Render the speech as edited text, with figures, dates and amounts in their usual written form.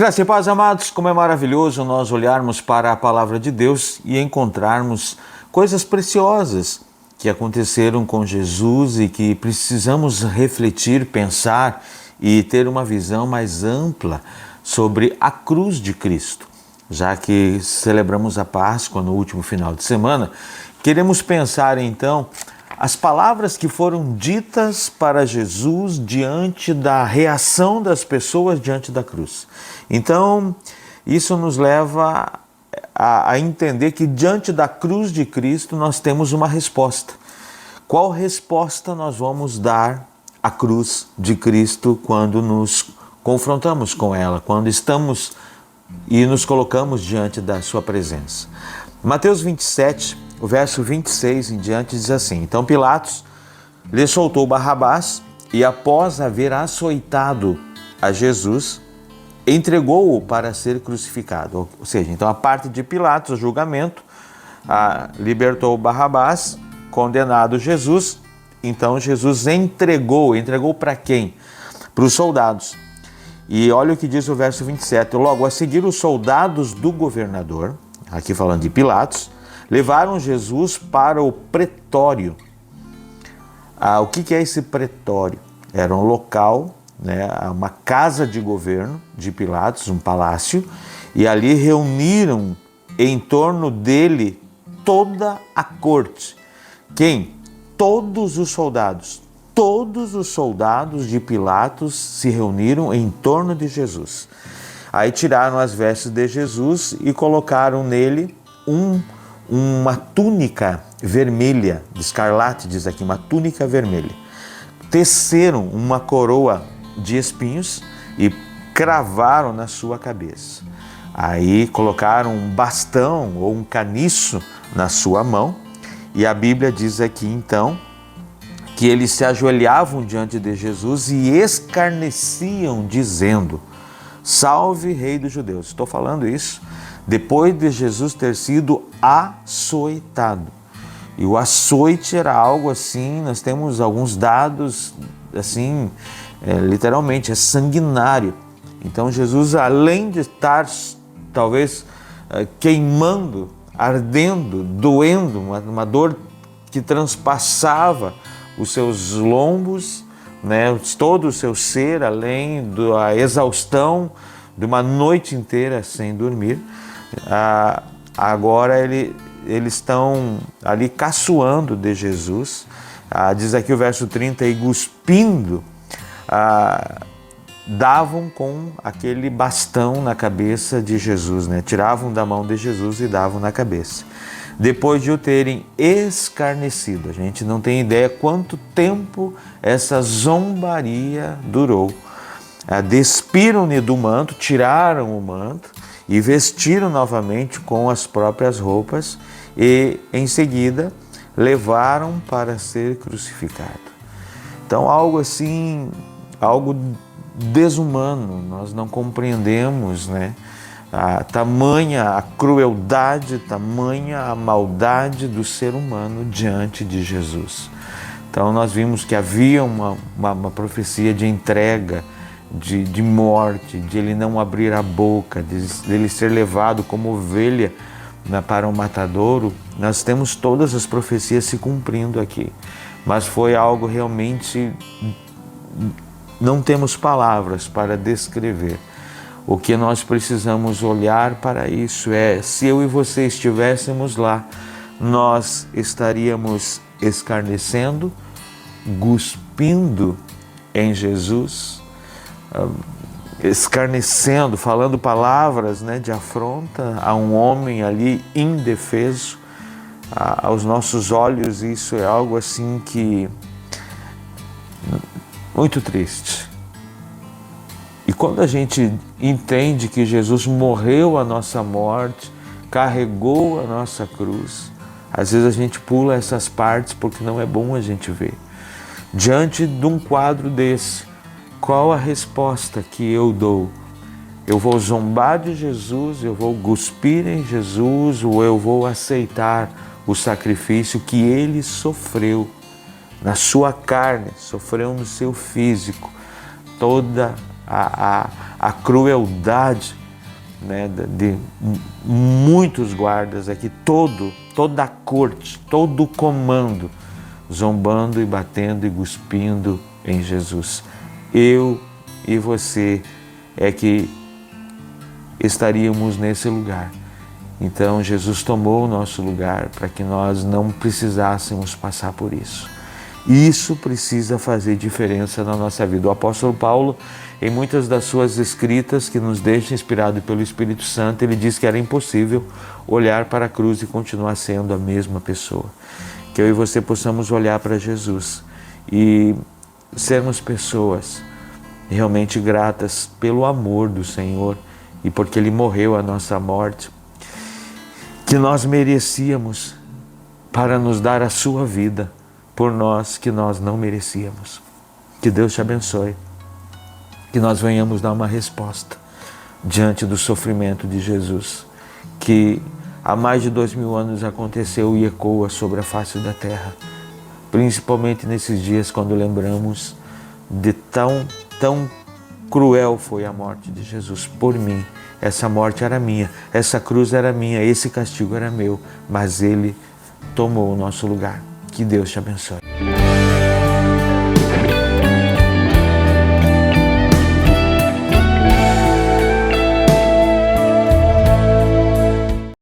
Graça e paz, amados, como é maravilhoso nós olharmos para a palavra de Deus e encontrarmos coisas preciosas que aconteceram com Jesus e que precisamos refletir, pensar e ter uma visão mais ampla sobre a cruz de Cristo. Já que celebramos a Páscoa no último final de semana, queremos pensar então as palavras que foram ditas para Jesus diante da reação das pessoas diante da cruz. Então, isso nos leva a entender que diante da cruz de Cristo nós temos uma resposta. Qual resposta nós vamos dar à cruz de Cristo quando nos confrontamos com ela, quando estamos e nos colocamos diante da sua presença? Mateus 27, o verso 26 em diante diz assim: Então Pilatos lhe soltou Barrabás e, após haver açoitado a Jesus, entregou-o para ser crucificado. Ou seja, então a parte de Pilatos, o julgamento, libertou Barrabás, condenado Jesus. Então Jesus entregou para quem? Para os soldados. E olha o que diz o verso 27. Logo a seguir, os soldados do governador, aqui falando de Pilatos, levaram Jesus para o pretório. O que é esse pretório? Era um local, uma casa de governo de Pilatos, um palácio, e ali reuniram em torno dele toda a corte. Quem? Todos os soldados. Todos os soldados de Pilatos se reuniram em torno de Jesus. Aí tiraram as vestes de Jesus e colocaram nele uma túnica vermelha, de escarlate, diz aqui, uma túnica vermelha. Teceram uma coroa de espinhos e cravaram na sua cabeça. Aí colocaram um bastão ou um caniço na sua mão, e a Bíblia diz aqui então que eles se ajoelhavam diante de Jesus e escarneciam, dizendo: Salve, Rei dos Judeus. Estou falando isso depois de Jesus ter sido açoitado. E o açoite era algo assim, nós temos alguns dados assim, literalmente, é sanguinário. Então Jesus, além de estar talvez queimando, ardendo, doendo, uma dor que transpassava os seus lombos, todo o seu ser, além da exaustão de uma noite inteira sem dormir, agora eles estão ali caçoando de Jesus. Diz aqui o verso 30, e cuspindo, davam com aquele bastão na cabeça de Jesus, tiravam da mão de Jesus e davam na cabeça. Depois de o terem escarnecido, a gente não tem ideia quanto tempo essa zombaria durou. Despiram-lhe do manto, tiraram o manto e vestiram novamente com as próprias roupas e, em seguida, levaram para ser crucificado. Então, algo assim, algo desumano, nós não compreendemos, tamanha a crueldade, tamanha a maldade do ser humano diante de Jesus. Então nós vimos que havia uma profecia de entrega, de morte, de ele não abrir a boca, de ele ser levado como ovelha para um matadouro. Nós temos todas as profecias se cumprindo aqui, mas foi algo realmente, não temos palavras para descrever. O que nós precisamos olhar para isso é: se eu e você estivéssemos lá, nós estaríamos escarnecendo, cuspindo em Jesus, escarnecendo, falando palavras de afronta a um homem ali indefeso. Aos nossos olhos, isso é algo assim que muito triste. E quando a gente entende que Jesus morreu a nossa morte, carregou a nossa cruz, às vezes a gente pula essas partes porque não é bom a gente ver. Diante de um quadro desse, qual a resposta que eu dou? Eu vou zombar de Jesus, eu vou cuspir em Jesus, ou eu vou aceitar o sacrifício que ele sofreu na sua carne, sofreu no seu físico, toda a crueldade, né, de muitos guardas aqui, toda a corte, todo o comando, zombando e batendo e cuspindo em Jesus. Eu e você é que estaríamos nesse lugar. Então Jesus tomou o nosso lugar para que nós não precisássemos passar por isso. Isso precisa fazer diferença na nossa vida. O apóstolo Paulo, em muitas das suas escritas, que nos deixa inspirado pelo Espírito Santo, ele diz que era impossível olhar para a cruz e continuar sendo a mesma pessoa. Que eu e você possamos olhar para Jesus e sermos pessoas realmente gratas pelo amor do Senhor e porque Ele morreu a nossa morte, que nós merecíamos, para nos dar a sua vida por nós que nós não merecíamos. Que Deus te abençoe, que nós venhamos dar uma resposta diante do sofrimento de Jesus, que há mais de 2000 anos aconteceu e ecoa sobre a face da terra, principalmente nesses dias quando lembramos de tão cruel foi a morte de Jesus por mim. Essa morte era minha, essa cruz era minha, esse castigo era meu, mas Ele tomou o nosso lugar. Que Deus te abençoe.